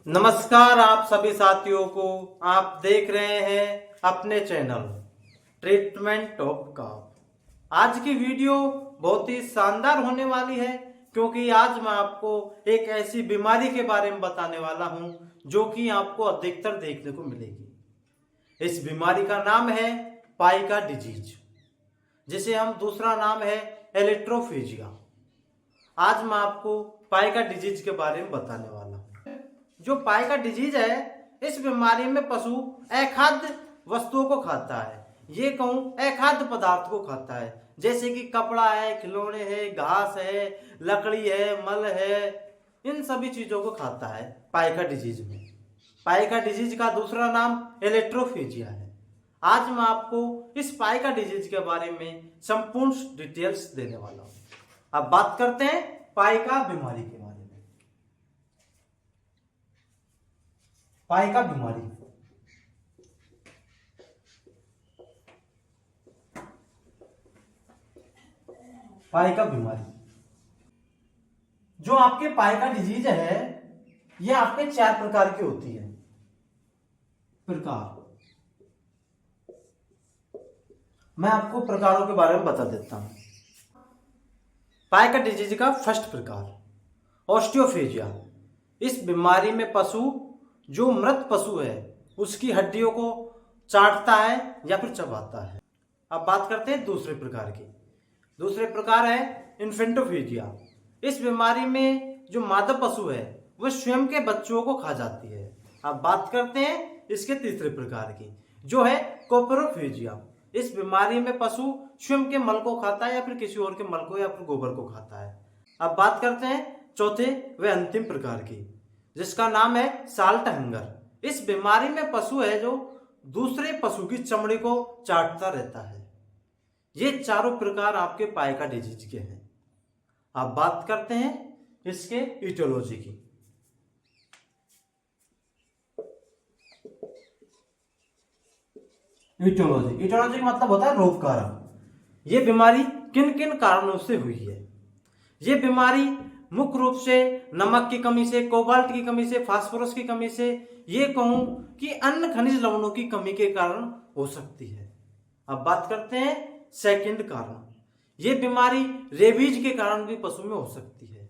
नमस्कार आप सभी साथियों को। आप देख रहे हैं अपने चैनल ट्रीटमेंट ऑफ कफ। आज की वीडियो बहुत ही शानदार होने वाली है क्योंकि आज मैं आपको एक ऐसी बीमारी के बारे में बताने वाला हूं जो कि आपको अधिकतर देखने को मिलेगी। इस बीमारी का नाम है पाइका डिजीज, जिसे हम दूसरा नाम है एलेक्ट्रोफेजिया। आज मैं आपको पाइका डिजीज के बारे में बताने वाला हूं। जो पाइका डिजीज है, इस बीमारी में पशु अखाद्य वस्तुओं को खाता है। ये कहूं अखाद्य पदार्थ को खाता है, जैसे कि कपड़ा है, खिलौने है, घास है, लकड़ी है, मल है, इन सभी चीजों को खाता है पाइका डिजीज में। पाइका डिजीज का दूसरा नाम एलेक्ट्रोफेजिया है। आज मैं आपको इस पाइका डिजीज के बारे में संपूर्ण डिटेल्स देने वाला हूं। अब बात करते हैं पाइका बीमारी के बारे में। पाइका बीमारी पाइका बीमारी जो आपके पाइका डिजीज है, ये आपके 4 प्रकार की होती है। प्रकार मैं आपको प्रकारों के बारे में बता देता हूं। पाइका डिजीज का फर्स्ट प्रकार ऑस्टियोफेजिया। इस बीमारी में पशु, जो मृत पशु है, उसकी हड्डियों को चाटता है या फिर चबाता है। अब बात करते हैं दूसरे प्रकार की। दूसरे प्रकार है इन्फेंटोफेजिया। इस बीमारी में जो मादा पशु है वह स्वयं के बच्चों को खा जाती है। अब बात करते हैं इसके तीसरे प्रकार की, जो है कोपरोफेजिया। इस बीमारी में पशु स्वयं के मल को खाता है या फिर किसी और के मल को या फिर गोबर को खाता है। अब बात करते हैं चौथे व अंतिम प्रकार की, जिसका नाम है साल्ट हंगर। इस बीमारी में पशु है जो दूसरे पशु की चमड़ी को चाटता रहता है। ये चारों प्रकार आपके पाइका डिजीज के हैं। अब बात करते हैं इसके इटियोलॉजी की। इटियोलॉजी का मतलब होता है रोग कारण। ये बीमारी किन किन कारणों से हुई है? ये बीमारी मुख्य रूप से नमक की कमी से, कोबाल्ट की कमी से, फास्फोरस की कमी से, ये कहूं कि अन्य खनिज लवणों की कमी के कारण हो सकती है। अब बात करते हैं सेकंड कारण। ये बीमारी रेबीज के कारण भी पशु में हो सकती है।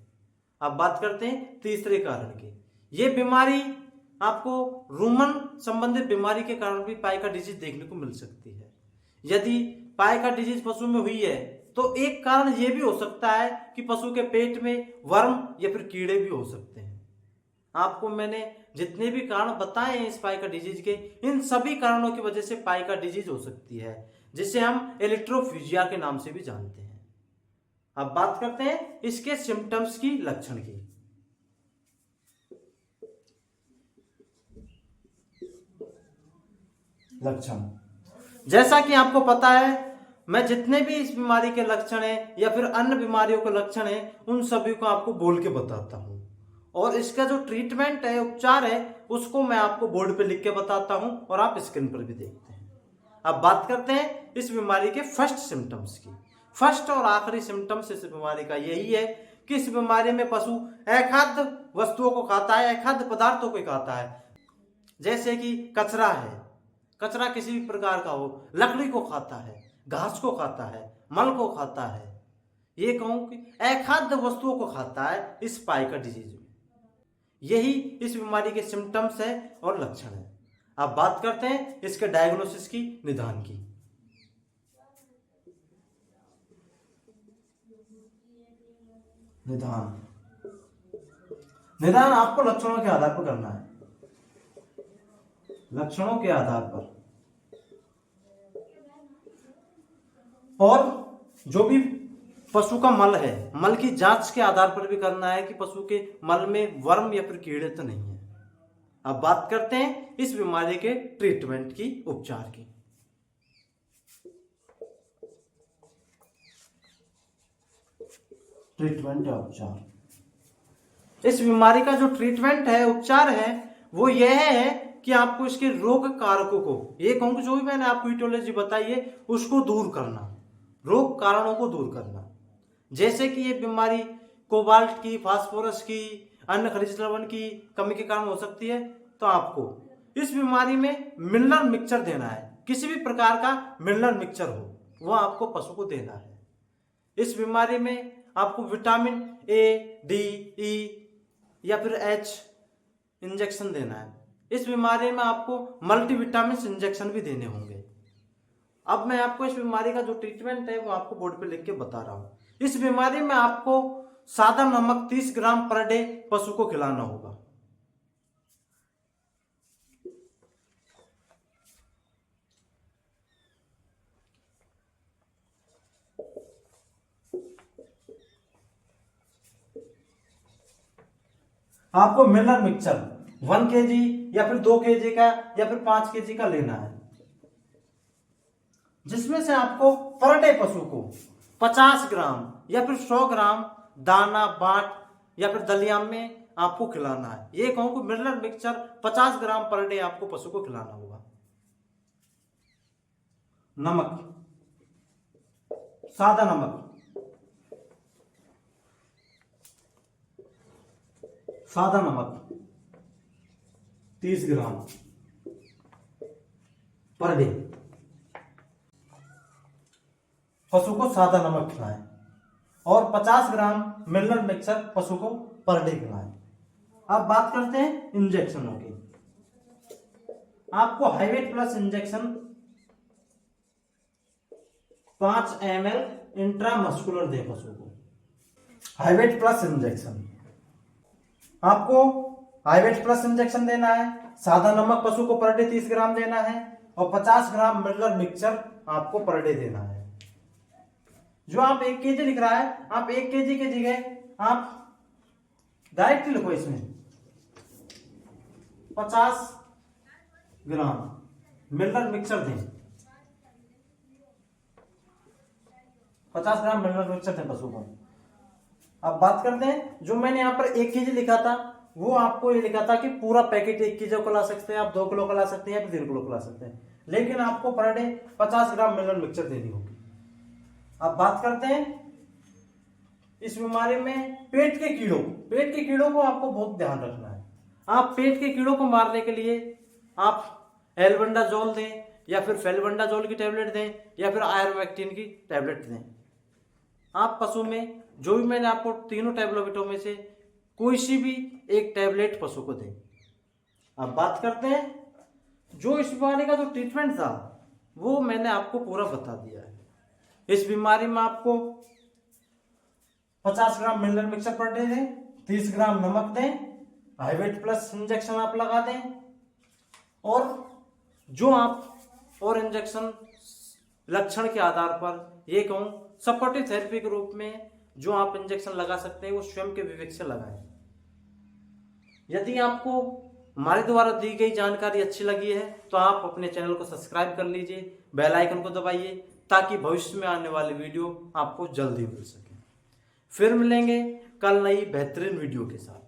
अब बात करते हैं तीसरे कारण की। ये बीमारी आपको रूमन संबंधित बीमारी के कारण भी पाइका डिजीज देखने को मिल सकती है। यदि पाइका डिजीज पशु में हुई है तो एक कारण यह भी हो सकता है कि पशु के पेट में वर्म या फिर कीड़े भी हो सकते हैं। आपको मैंने जितने भी कारण बताए हैं इस पाइका डिजीज के, इन सभी कारणों की वजह से पाइका डिजीज हो सकती है, जिसे हम एलेक्ट्रोफेजिया के नाम से भी जानते हैं। अब बात करते हैं इसके सिम्टम्स की, लक्षण की। लक्षण जैसा कि आपको पता है, मैं जितने भी इस बीमारी के लक्षण हैं या फिर अन्य बीमारियों के लक्षण हैं, उन सभी को आपको बोल के बताता हूं। और इसका जो ट्रीटमेंट है, उपचार है, उसको मैं आपको बोर्ड पे लिख के बताता हूं और आप स्क्रीन पर भी देखते हैं। अब बात करते हैं इस बीमारी के फर्स्ट सिम्टम्स की। फर्स्ट और आखिरी सिम्टम्स इस बीमारी का यही है कि इस बीमारी में पशु अखाद्य वस्तुओं को खाता है, अखाद्य पदार्थों को खाता है। जैसे कि कचरा है, कचरा किसी भी प्रकार का हो, लकड़ी को खाता है, घास को खाता है, मल को खाता है। ये कहूं कि अखाद्य वस्तुओं को खाता है इस पाइका डिजीज में। यही इस बीमारी के सिम्टम्स है और लक्षण है। अब बात करते हैं इसके डायग्नोसिस की, निदान की। निदान आपको लक्षणों के आधार पर करना है। लक्षणों के आधार पर और जो भी पशु का मल है, मल की जांच के आधार पर भी करना है कि पशु के मल में वर्म या फिर कीड़े तो नहीं है। अब बात करते हैं इस बीमारी के ट्रीटमेंट की, उपचार की। ट्रीटमेंट या उपचार। इस बीमारी का जो ट्रीटमेंट है, उपचार है, वो यह है कि आपको इसके रोग कारकों को, ये कहूं जो भी मैंने आपको इटियोलॉजी बताई है, उसको दूर करना, रोग कारणों को दूर करना। जैसे कि ये बीमारी कोबाल्ट की, फास्फोरस की, अन्य खनिज लवण की कमी के कारण हो सकती है, तो आपको इस बीमारी में मिनरल मिक्सचर देना है। किसी भी प्रकार का मिनरल मिक्सचर हो वह आपको पशु को देना है। इस बीमारी में आपको विटामिन ए, डी, ई या फिर एच इंजेक्शन देना है। इस बीमारी में आपको मल्टीविटामिन इंजेक्शन भी देने होंगे। अब मैं आपको इस बीमारी का जो ट्रीटमेंट है वो आपको बोर्ड पे लिख के बता रहा हूं। इस बीमारी में आपको सादा नमक 30 ग्राम पर डे पशु को खिलाना होगा। आपको मिनरल मिक्सचर 1 kg या फिर 2 kg का या फिर 5 kg का लेना है, जिसमें से आपको पर डे पशु को 50 ग्राम या फिर 100 ग्राम दाना, बाट या फिर दलिया में आपको खिलाना है। ये कहूं कि मिनरल मिक्सचर 50 ग्राम पर डे आपको पशु को खिलाना होगा। नमक, सादा नमक, सादा नमक 30 ग्राम पर डे पशु को सादा नमक खिलाएं और 50 ग्राम मिनरल मिक्सचर पशु को पर डे खिलाएं। अब बात करते हैं इंजेक्शनों की। आपको heavyweight plus injection 5 ml intramuscular दें पशु को। हाईवेट प्लस इंजेक्शन आपको हाईवेट प्लस इंजेक्शन देना है। सादा नमक पशु को पर डे 30 ग्राम देना है और 50 ग्राम मिनरल मिक्सचर आपको पर डे देना है। जो आप 1 kg लिख रहा है, आप 1 kg की जगह आप डायरेक्ट लिखो इसमें 50 ग्राम मिनरल मिक्सचर दें। 50 ग्राम मिनरल मिक्सचर दें पशु को। अब बात करते हैं, जो मैंने यहाँ पर 1 kg लिखा था वो आपको ये लिखा था कि पूरा पैकेट 1 kg को ला सकते हैं, आप 2 किलो का ला सकते हैं या फिर 3 किलो का ला सकते हैं, लेकिन आपको पर डे 50 ग्राम मिनरल मिक्सचर देनी होगी। अब बात करते हैं इस बीमारी में पेट के कीड़ों को आपको बहुत ध्यान रखना है। आप पेट के कीड़ों को मारने के लिए आप एल्बेंडाजोल दें या फिर फेल्बेंडाजोल की टैबलेट दें या फिर आयरमेक्टिन की टैबलेट दें। आप पशु में जो भी मैंने आपको तीनों टैबलेटों में से कोई सी भी एक टैबलेट पशु को दें। अब बात करते हैं, जो इस बीमारी का जो ट्रीटमेंट था वो मैंने आपको पूरा बता दिया है। इस बीमारी में आपको 50 ग्राम मिनरल मिक्सचर पर डे दें, 30 ग्राम नमक दें, हाईवेट प्लस इंजेक्शन आप लगा दें और जो आप और इंजेक्शन लक्षण के आधार पर ये कहूं सपोर्टिव थेरेपी के रूप में जो आप इंजेक्शन लगा सकते हैं वो स्वयं के विवेक से लगाएं। यदि आपको हमारे द्वारा दी गई जानकारी अच्छी लगी है तो आप अपने चैनल को सब्सक्राइब कर लीजिए, बेल आइकन को दबाइए ताकि भविष्य में आने वाली वीडियो आपको जल्दी मिल सके। फिर मिलेंगे कल नई बेहतरीन वीडियो के साथ।